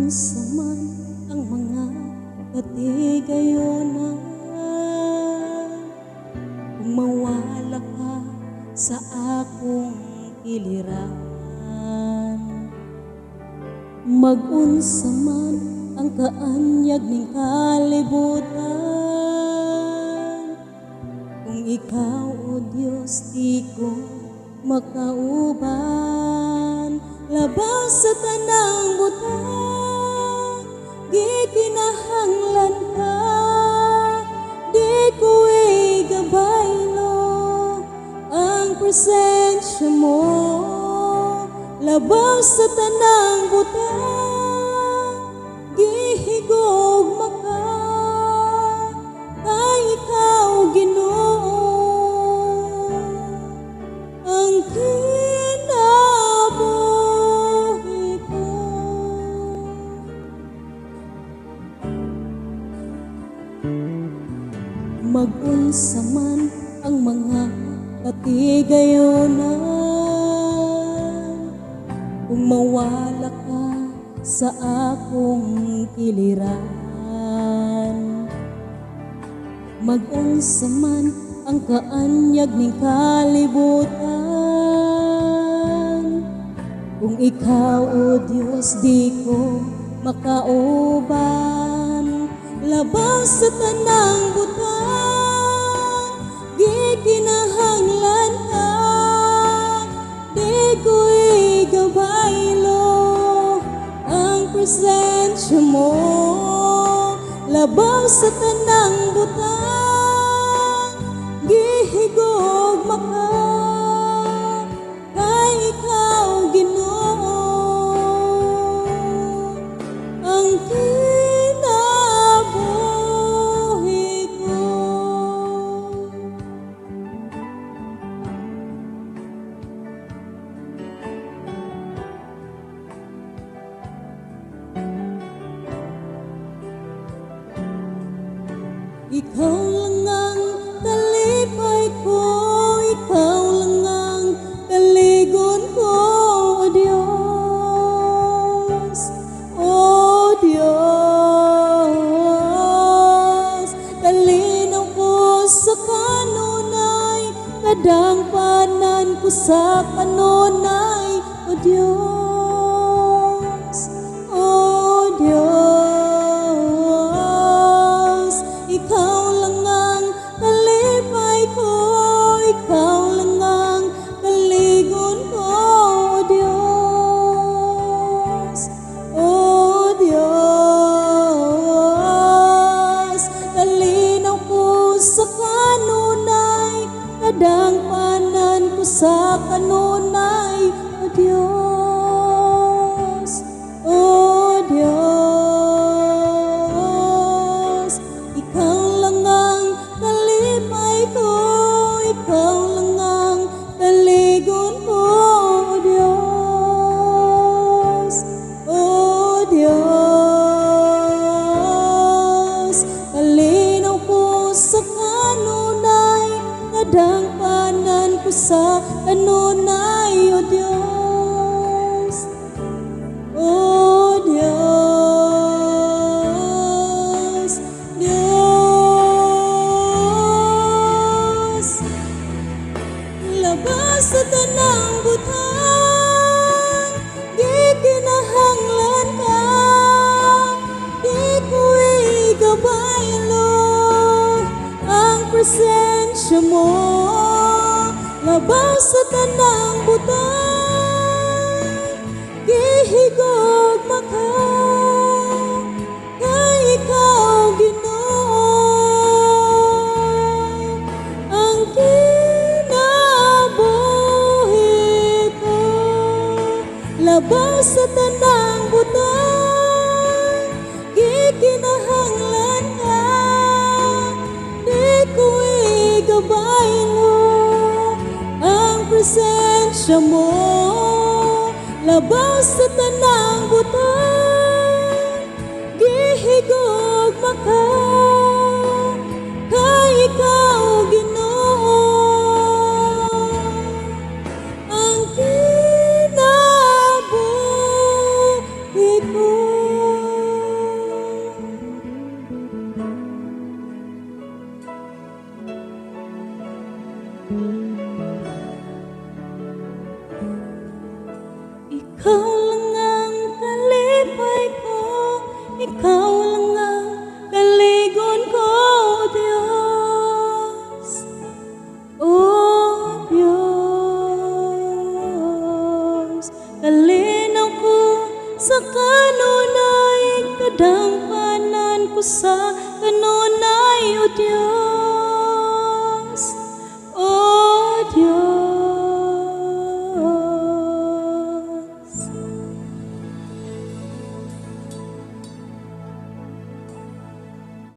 Mag-unsa man ang mga katigayonan, kung mawala ka sa akong iliran. Mag-unsa man ang kaanyag ning kalibutan, kung ikaw o Diyos di ko makauban. Labaw sa tanang butang, gikinahanglan ka, di ko igabaylo ang presensya mo. Labaw sa tanang butang, gihigugma ka, kay ikaw Ginoo ang kinabuhi ko. Mag-unsa man ang mga katigayonan, kung mawala ka sa akong kiliran. Mag-unsa man ang kaanyag ning kalibutan, kung ikaw o Diyos di ko makauban. Labaw sa tanang butang, gikinahanglan ka, di ko igabaylo ang presensya mo. Labaw sa tanang butang, gihigugma ka, kay ikaw Ginoo ang kinabuhi ko. Ikaw lang ang kalipay ko, ikaw lang ang kaligon ko, O Diyos, O Diyos. Kalinaw ko sa kanunay, kadangpanan ko sa kanunay, O Diyos, O Diyos. Ikaw lang ang kalipay ko, ikaw lang ang kaligon ko, O Diyos, O Diyos. Kalinaw ko sa kanunay, kadangpanan ko sa kanunay, O Diyos, O Diyos. Ikaw lang ang kalipay ko, ikaw lang ang kaligon ko, O Diyos, O Diyos. Kalinaw ko sa kanunay, kadangpanan ko sa kanunay, O Diyos, O Diyos, Diyos. Labas sa tanang butang, gikinahanglan ka, di ko igabaylo ang presensya mo. Labaw sa tanang butang, gihigugma ka, kay ikaw Ginoo ang kinabuhi ko. Labaw sa tanang butang, gikinahanglan ka, di ko igabaylo ang presensya mo. Labaw sa tanang butang, gihigugma ka, kay ikaw Ginoo ang kinabuhi ko. Ikaw lang ang kalipay ko, ikaw lang ang kaligon ko, Diyos. Oh Diyos, kalinaw ko sa kanunay, kadangpanan ko sa kanunay, O Diyos.